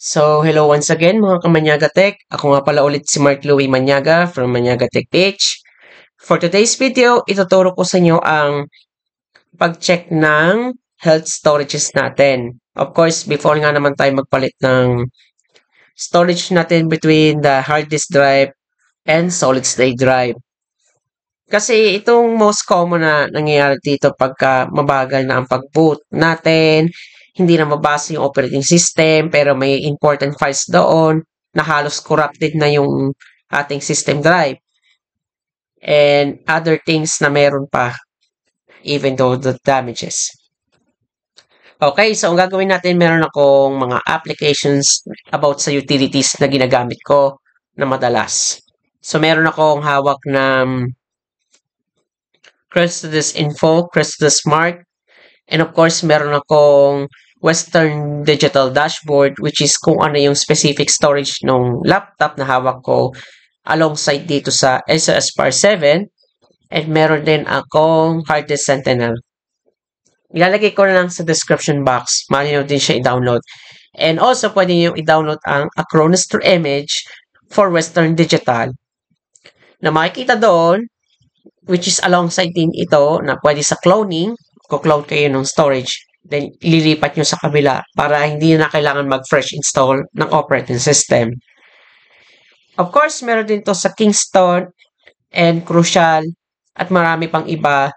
Hello once again mga kamanyaga Tech. Ako nga pala ulit si Mark Louie Manyaga from Manyaga Tech Page. For today's video, ituturo ko sa inyo ang pag-check ng health storages natin. Of course, before nga naman tayo magpalit ng storage natin between the hard disk drive and solid state drive. Kasi itong most common na nangyayari dito pagka mabagal na ang pag-boot natin, hindi na mabasa yung operating system, pero may important files doon na halos corrupted na yung ating system drive. And other things na meron pa, even though the damages. Okay, so ang gagawin natin, meron akong mga applications about sa utilities na ginagamit ko na madalas. So meron akong hawak na Crestodis Info, Crestodis Smart, and of course, meron akong Western Digital Dashboard, which is kung ano yung specific storage ng laptop na hawak ko alongside dito sa SOS Par 7, and meron din akong Hard Disk Sentinel. Ilalagay ko na lang sa description box. Maaari nyo din siya i-download. And also, pwede nyo i-download ang Acronis to Image for Western Digital. Na makikita doon, which is alongside din ito na pwede sa cloning, kukloud kayo ng storage, then ililipat nyo sa kabila para hindi na kailangan mag-fresh install ng operating system. Of course, meron din to sa Kingston and Crucial at marami pang iba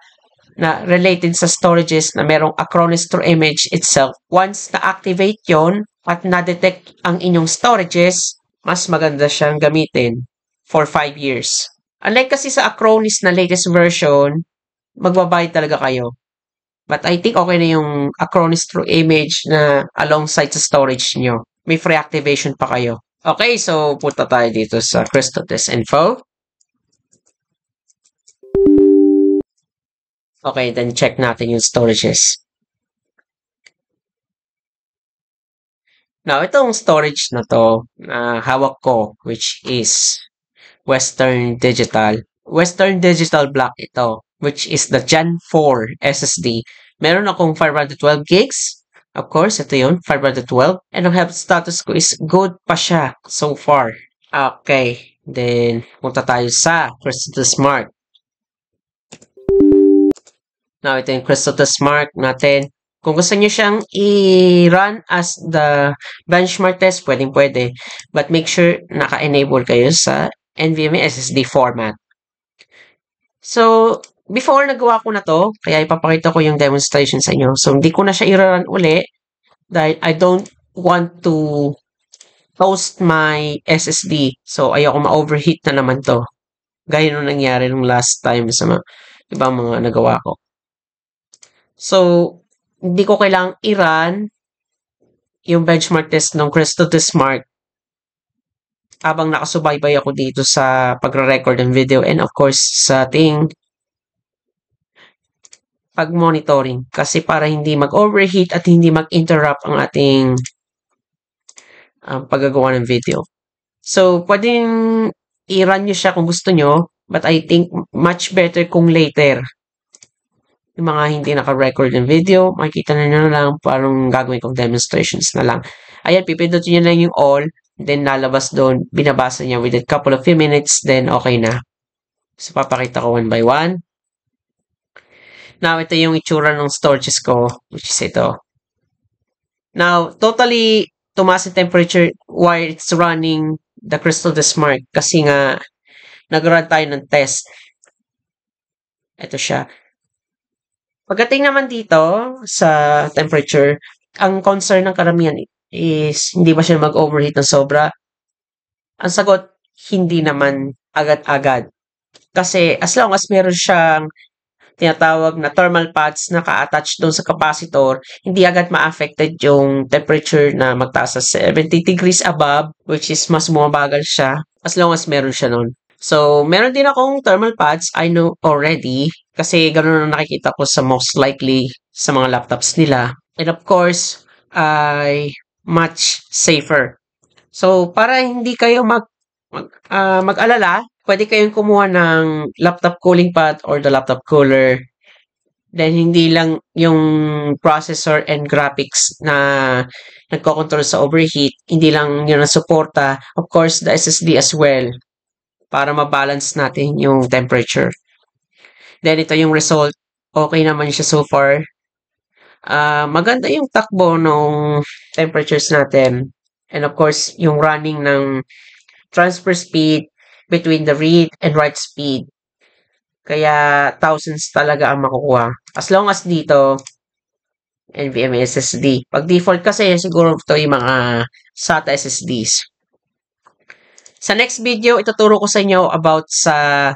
na related sa storages na merong Acronis to Image itself. Once na-activate yon at na-detect ang inyong storages, mas maganda siyang gamitin for 5 years. Unlike kasi sa Acronis na latest version, magbabayad talaga kayo. But I think okay na yung Acronis True Image na alongside sa storage nyo. May free activation pa kayo. Okay, so punta tayo dito sa Crestodis Info. Okay, then check natin yung storages. Now, itong storage na to, hawak ko, which is Western Digital. Western Digital block ito, which is the Gen 4 SSD. Meron akong 512 gigs. Of course, ito yun, 512. And ang health status ko is good pa siya so far. Okay, then punta tayo sa Crestodis Smart. Now, ito yung Crestodis Smart natin. Kung gusto niyo siyang i-run as the benchmark test, pwede. But make sure naka-enable kayo sa NVMe SSD format. So, before nagawa ko na to, kaya ipapakita ko yung demonstration sa inyo. So, hindi ko na siya i-run uli dahil I don't want to toast my SSD. So, ayoko ma-overheat na naman to. Gaya nung nangyari nung last time sa mga ibang mga nagawa ko. So, hindi ko kailangang i-run yung benchmark test ng Crestodis Smart habang nakasubaybay ako dito sa pagre-record ng video and of course sa ating pag-monitoring kasi para hindi mag-overheat at hindi mag-interrupt ang ating paggagawa ng video. So, pwedeng i-run nyo siya kung gusto nyo, but I think much better kung later. Yung mga hindi naka-record ng video, makikita na nyo na lang parang gagawin kong demonstrations na lang. Ayan, pipindutin nyo lang yung all, then lalabas doon, binabasa niya with a couple of few minutes, then okay na. So, papakita ko one by one. Now, ito yung itsura ng storages ko, which is ito. Now, totally tumaas yung temperature while it's running the Crestodis Smart kasi nga nag-run tayo ng test. Ito siya. Pagdating naman dito sa temperature, ang concern ng karamihan is hindi ba siya mag-overheat ng sobra? Ang sagot, hindi naman agad-agad. Kasi as long as meron siyang tinatawag na thermal pads na ka-attach doon sa capacitor, hindi agad ma-affected yung temperature na magtaas sa 70 degrees above, which is mas bumabagal siya as long as meron siya nun. So, meron din akong thermal pads, I know already, kasi ganun ang nakikita ko sa most likely sa mga laptops nila. And of course, ay much safer. So, para hindi kayo mag-alala, pwede kayong kumuha ng laptop cooling pad or the laptop cooler Then, hindi lang yung processor and graphics na nagkocontrol sa overheat, hindi lang yun ang suporta. Of course, the SSD as well para ma-balance natin yung temperature. Then, ito yung result. Okay naman siya so far. Maganda yung takbo ng temperatures natin. And of course, yung running ng transfer speed between the read and write speed. Kaya thousands talaga ang makukuha. As long as dito, NVMe SSD. Pag default kasi, siguro ito yung mga SATA SSDs. Sa next video, ituturo ko sa inyo about sa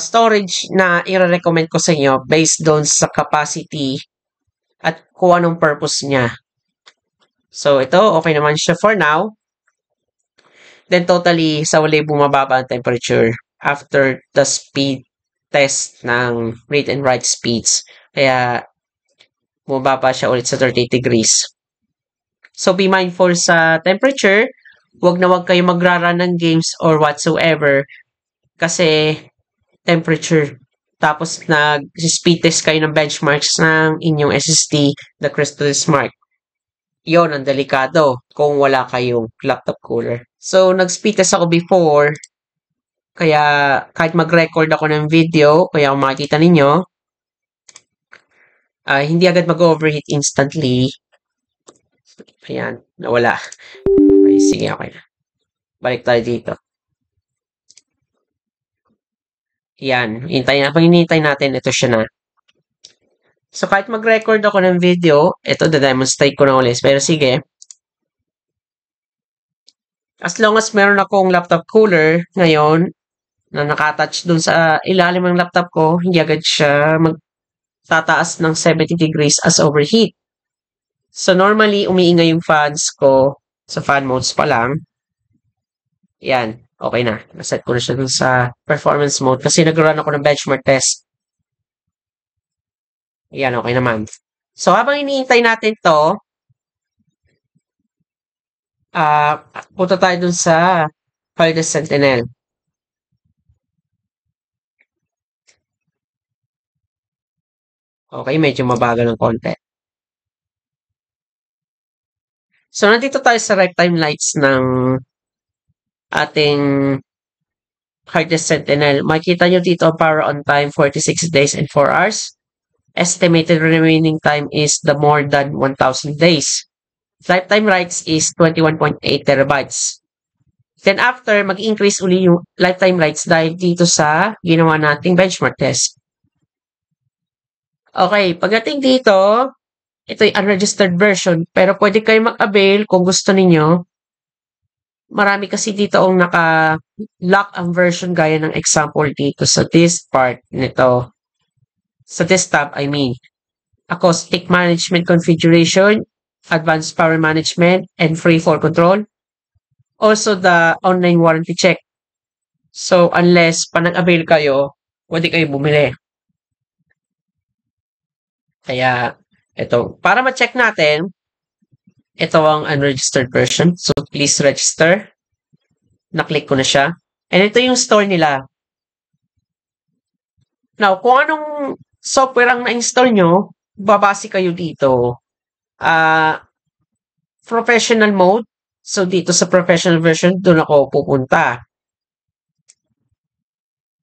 storage na i-recommend ko sa inyo based doon sa capacity at kung anong purpose niya. So, ito, okay naman siya for now. Then, totally, sa uli bumababa ang temperature after the speed test ng read and write speeds. Kaya, bumababa siya ulit sa 38 degrees. So, be mindful sa temperature. Huwag na huwag kayo magra-run ng games or whatsoever kasi temperature. Tapos, nag-speed test kayo ng benchmarks ng inyong SSD, the Crystal Smart. Yon ang delikado kung wala kayong laptop cooler. So, nag-speed test ako before. Kaya, kahit mag-record ako ng video, kaya kung makikita ninyo, hindi agad mag-overheat instantly. Ayan, nawala. Okay, sige, okay na. Balik tayo dito. Yan, habang hinihintay natin, ito siya na. So, kahit mag-record ako ng video, ito, da-demonstrate ko na ulit. Pero sige, as long as meron akong laptop cooler ngayon, na nakatouch dun sa ilalim ng laptop ko, hindi agad siya magtataas ng 70 degrees as overheat. So, normally, umiingay yung fans ko sa fan modes pa lang. Yan, okay na. Naset ko na siya dun sa performance mode kasi nag-run ako ng benchmark test. Yan, okay naman. So, habang iniintay natin to, punta tayo dun sa Hardest Sentinel. Okay, medyo mabagal ng konti. So, nandito tayo sa lifetime lights ng ating Hardest Sentinel. Makikita nyo dito ang power on time, 46 days and 4 hours. Estimated remaining time is the more than 1,000 days. Lifetime writes is 21.8 terabytes. Then after, mag-increase uli yung lifetime writes dahil dito sa ginawa nating benchmark test. Okay, pagdating dito, ito yung unregistered version, pero pwede kayo mag-avail kung gusto ninyo. Marami kasi dito ang naka-lock ang version gaya ng example dito sa this part nito. Sa this tab, I mean. Acoustic management configuration, advanced power management, and free fall control. Also, the online warranty check. So, unless pa nag-avail kayo, pwede kayo bumili. Kaya, ito. Para ma-check natin, ito ang unregistered version. So, please register. Na-click ko na siya. And ito yung store nila. Now, kung anong software ang na-install nyo, babase kayo dito. Professional mode. So, dito sa professional version, doon ako pupunta.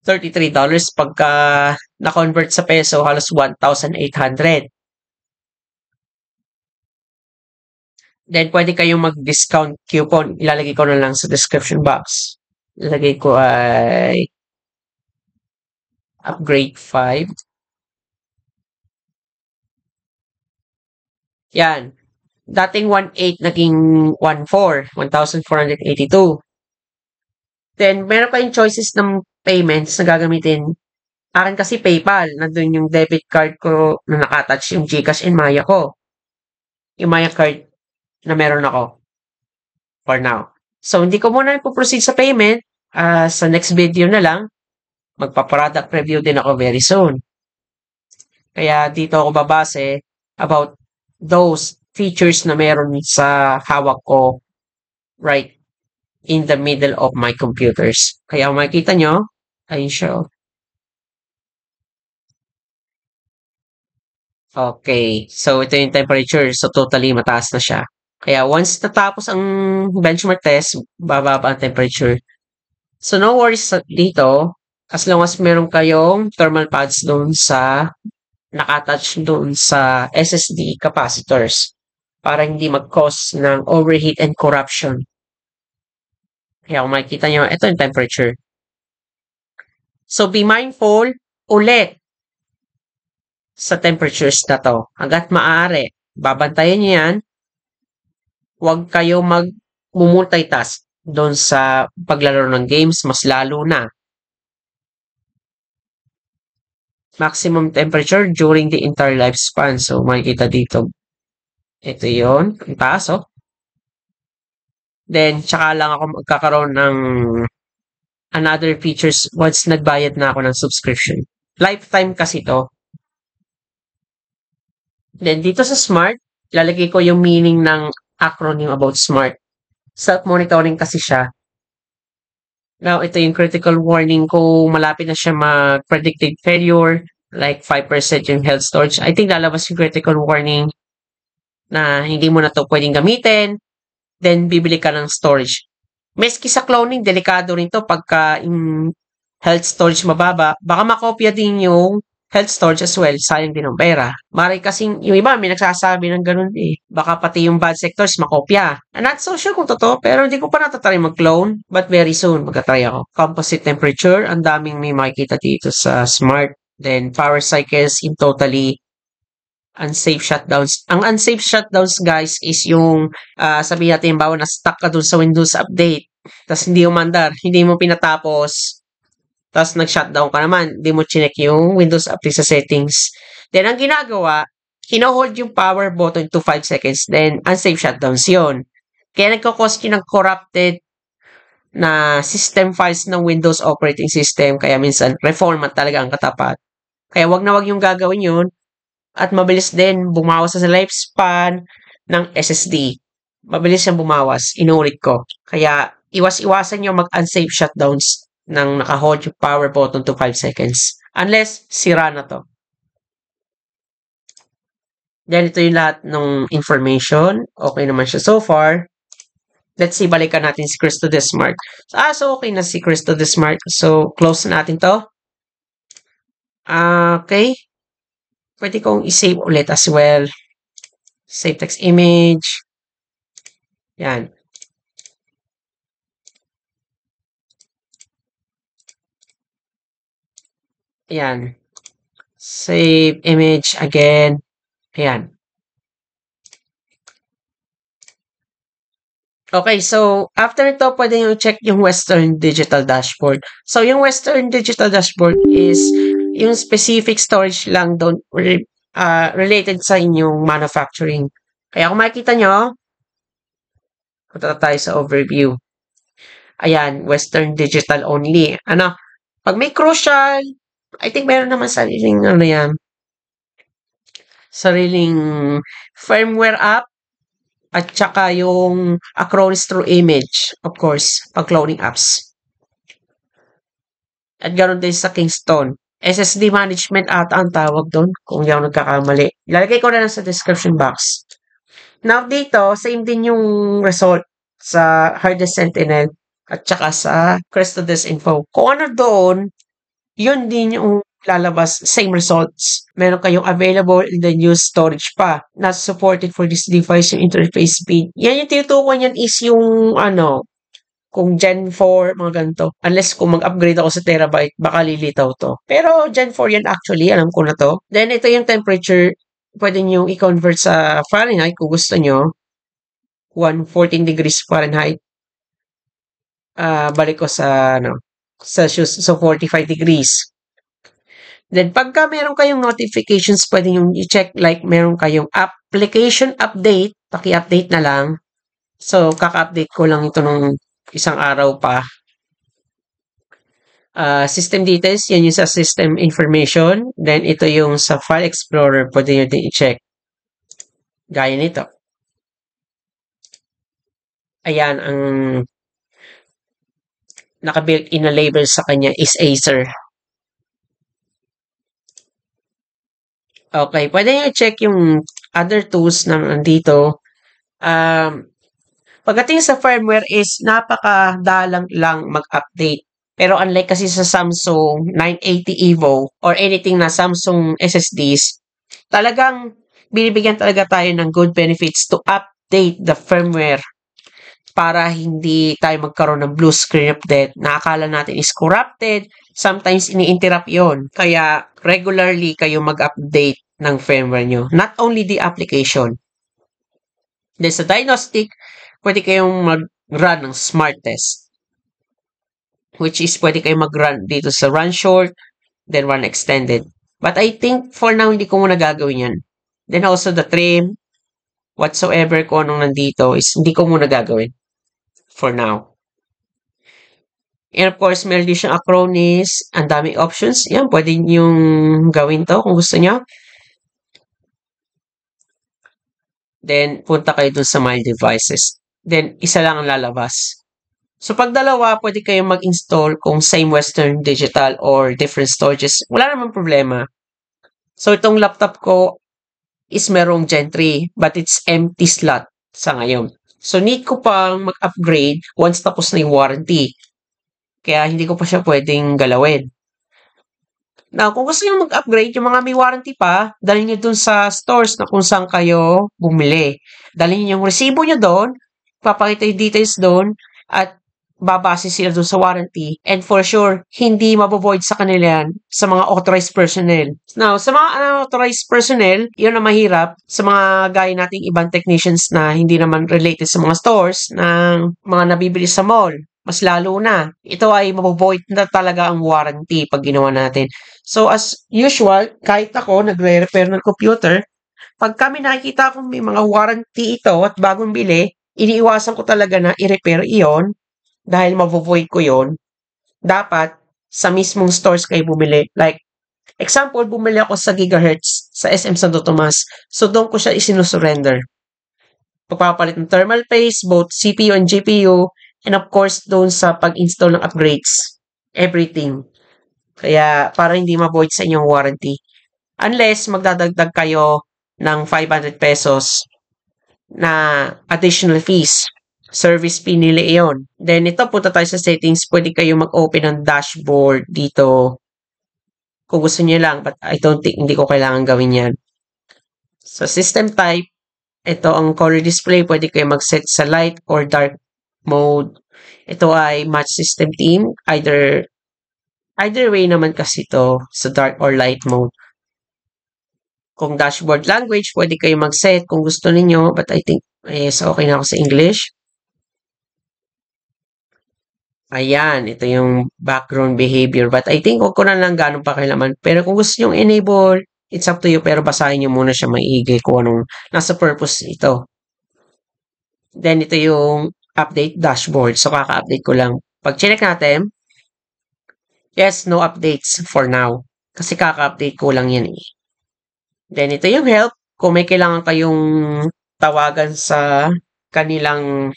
$33 pagka na-convert sa peso, halos 1,800. Then, pwede kayong mag-discount coupon. Ilalagay ko na lang sa description box. Ilalagay ko ay upgrade 5. Yan. Dating 1,800 naging 1,400, 1,482. Then, meron kayong choices ng payments na gagamitin. Akin kasi PayPal. Nandun yung debit card ko na nakatouch yung GCash and Maya ko. Yung Maya card na meron ako. For now. So, hindi ko muna ipoproceed sa payment. Sa next video na lang, magpa-product review din ako very soon. Kaya dito ako babase about those features na meron sa hawak ko right in the middle of my computers. Kaya kung makikita nyo, ayun siya. Okay. So, ito yung temperature. So, totally mataas na siya. Kaya once natapos ang benchmark test, bababa ang temperature. So, no worries dito. As long as meron kayong thermal pads doon sa nakatouch doon sa SSD capacitors para hindi mag-cause ng overheat and corruption. Kaya kung makikita nyo, ito yung temperature. So, be mindful ulit sa temperatures na to. Hanggat maaari, babantayan nyo yan. Huwag kayo mag-multitask doon sa paglalaro ng games, mas lalo na. Maximum temperature during the entire lifespan. So, makikita dito. Ito yon, ang taas, oh. Then, tsaka lang ako magkakaroon ng another features once nagbayad na ako ng subscription. Lifetime kasi to. Then, dito sa smart, lalagay ko yung meaning ng acronym about smart. Self-monitoring kasi siya. Now, ito yung critical warning ko. Malapit na siya mag-predicted failure, like 5% yung health storage. I think lalabas yung critical warning na hindi mo na to pwedeng gamitin. Then, bibili ka ng storage. Meski sa cloning, delikado rin to pagka yung health storage mababa. Baka makopya din yung health storage as well. Sayang din ang pera. Maray kasing, yung iba, may nagsasabi ng ganun eh. Baka pati yung bad sectors makopya. I'm not so sure kung totoo, pero hindi ko pa natatry mag-clone. But very soon, magtatry ako. Composite temperature, ang daming may makikita dito sa smart. Then, power cycles in totally unsafe shutdowns. Ang unsafe shutdowns, guys, is yung sabihin natin, bawa na stuck ka dun sa Windows Update, tapos hindi umandar, hindi mo pinatapos, tapos nag-shutdown ka naman, hindi mo chinek yung Windows Update sa settings. Then, ang ginagawa, kino-hold yung power button to 5 seconds, then unsafe shutdowns yon. Kaya nagkakos yun ng corrupted na system files ng Windows operating system, kaya minsan reformat talaga ang katapat. Kaya wag na wag yung gagawin yun. At mabilis din bumawas sa lifespan ng SSD. Mabilis siyang bumawas. Inulit ko. Kaya iwas-iwasan nyo mag-unsafe shutdowns ng naka-hold yung power button to 5 seconds. Unless sira na to. Then ito yung lahat ng information. Okay naman siya so far. Let's see, balikan natin si Cristo Desmart. So okay na si Cristo Desmart. So, close na natin to. Okay. Pwede kong i-save ulit as well. Save text image. Yan. Ayan. Save image again. Ayan. Okay, so after ito, pwede nyo check yung Western Digital Dashboard. So, yung Western Digital Dashboard is yung specific storage lang doon related sa inyong manufacturing. Kaya kung makikita nyo, punta tayo sa overview. Ayan, Western Digital only. Ano, pag may crucial, I think meron naman sariling, sariling firmware app at saka yung Acronis through image, of course, pag cloning apps. At ganoon din sa Kingston. SSD management ata ang tawag doon, kung hindi ako nagkakamali. Ilalagay ko na lang sa description box. Now dito, same din yung result sa Hardest Sentinel at saka sa Crestodes Info. Kung ano doon, yun din yung lalabas, same results. Meron kayong available in the new storage pa. Not supported for this device, yung interface speed. Yan yung tinutukoy niyan is yung kung Gen 4, mga ganito. Unless kung mag-upgrade ako sa terabyte, baka lilitaw to. Pero Gen 4 yan actually, alam ko na to. Then ito yung temperature, pwede nyo i-convert sa Fahrenheit kung gusto nyo. 114 degrees Fahrenheit. Balik ko sa Celsius, so 45 degrees. Then, pagka meron kayong notifications, pwede nyo i-check like meron kayong application update, paki-update na lang. So, kaka-update ko lang ito nung isang araw pa. System details, yan yung sa system information. Then, ito yung sa file explorer, pwede nyo din i-check. Gaya nito. Ayan, ang naka-built in na label sa kanya is Acer. Okay, pwede nyo i-check yung other tools na nandito. Pagdating sa firmware is napakadalang lang mag-update. Pero unlike kasi sa Samsung 980 EVO or anything na Samsung SSDs, talagang binibigyan talaga tayo ng good benefits to update the firmware para hindi tayo magkaroon ng blue screen of death na akala natin is corrupted. Sometimes ini-interrupt yon. Kaya regularly kayo mag-update ng firmware nyo. Not only the application. Then sa diagnostic, pwede kayong mag-run ng smart test. Which is pwede kayong mag-run dito sa run short, then run extended. But I think for now, hindi ko muna gagawin yan. Then also the trim, whatsoever kung anong nandito is hindi ko muna gagawin. For now. And of course, meron din siyang Acronis. Ang daming options. Yan, pwede niyong gawin to kung gusto niyo. Then, punta kayo dun sa My Devices. Then, isa lang ang lalabas. So, pag dalawa, pwede kayong mag-install kung same Western Digital or different storages. Wala namang problema. So, itong laptop ko is merong Gen 3 but it's empty slot sa ngayon. So, need ko pang mag-upgrade once tapos na yung warranty. Kaya hindi ko pa siya pwedeng galawin. Now, kung gusto nyo mag-upgrade, yung mga may warranty pa, dalhin nyo dun sa stores na kung saan kayo bumili. Dalhin nyo yung resibo nyo doon, papakita yung details doon, at babase sila doon sa warranty. And for sure, hindi mabovoid sa kanila yan sa mga authorized personnel. Now, sa mga unauthorized personnel, yun na mahirap sa mga gaya nating ibang technicians na hindi naman related sa mga stores na mga nabibili sa mall. Mas lalo na. Ito ay mabovoid na talaga ang warranty pag ginawa natin. So, as usual, kahit ako nagre-repair ng computer, pag kami nakikita kung may mga warranty ito at bagong bili, iniiwasan ko talaga na i-repair iyon dahil mabovoid ko yon. Dapat sa mismong stores kayo bumili. Like, example, bumili ako sa Gigahertz sa SM Santo Tomas. So, doon ko siya isinusurrender. Pagpapalit ng thermal paste, both CPU and GPU, and of course, doon sa pag-install ng upgrades. Everything. Kaya, para hindi ma-void sa inyong warranty. Unless, magdadagdag kayo ng 500 pesos na additional fees. Service fee nila iyon. Then, ito, punta tayo sa settings. Pwede kayo mag-open ng dashboard dito. Kung gusto niyo lang. But I don't think, hindi ko kailangan gawin yan. So, system type. Ito ang color display. Pwede kayo mag-set sa light or dark mode. Ito ay match system theme. Either way naman kasi ito sa dark or light mode. Kung dashboard language, pwede kayo mag-set kung gusto niyo. But I think, yes, okay na ako sa English. Ayan, ito yung background behavior. But I think, huwag ko na lang ganun pakialaman. Pero kung gusto nyo enable, it's up to you. Pero basahin nyo muna siya maigi kung anong nasa purpose ito. Then, ito yung update dashboard. So, kaka-update ko lang. Pag check natin, yes, no updates for now. Kasi kaka-update ko lang yan eh. Then, ito yung help. Kung may kailangan kayong tawagan sa kanilang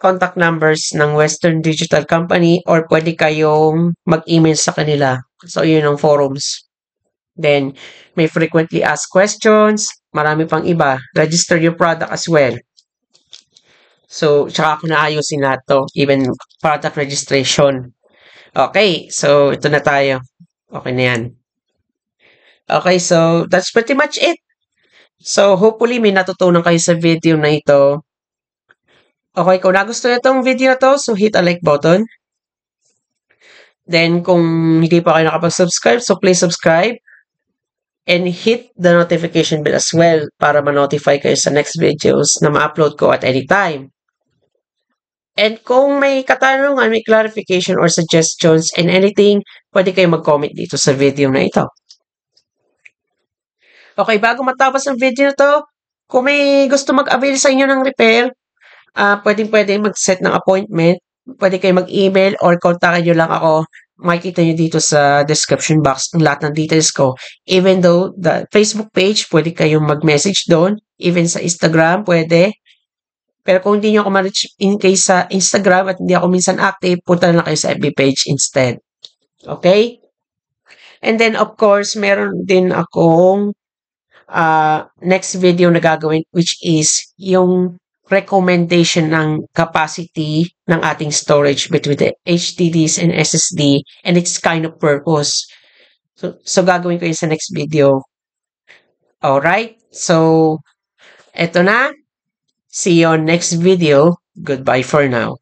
contact numbers ng Western Digital Company or pwede kayong mag-email sa kanila. So, yun ang forums. Then, may frequently asked questions. Marami pang iba. Register your product as well. So, tsaka ako naayusin lahat to. Even product registration. Okay. So, ito na tayo. Okay na yan. Okay. So, that's pretty much it. So, hopefully may natutunan kayo sa video na ito. Okay. Kung nagustuhan itong video na to, so hit a like button. Then, kung hindi pa kayo nakapag-subscribe, so please subscribe. And hit the notification bell as well para ma-notify kayo sa next videos na ma-upload ko at any time. And kung may katanungan, may clarification or suggestions and anything, pwede kayo mag-comment dito sa video na ito. Okay, bago matapos ang video na to, kung may gusto mag-avail sa inyo ng repair, pwede mag-set ng appointment. Pwede kayo mag-email or kontakin nyo lang ako. Makikita nyo dito sa description box ang lahat ng details ko. Even though the Facebook page, pwede kayong mag-message doon. Even sa Instagram, pwede. Pero kung hindi nyo ako ma-reach in case sa Instagram at hindi ako minsan active, punta na lang kayo sa FB page instead. Okay? And then, of course, meron din akong next video na gagawin, which is yung recommendation ng capacity ng ating storage between the HDDs and SSD and its kind of purpose. So gagawin ko yun sa next video. Alright? So, eto na. See you on next video. Goodbye for now.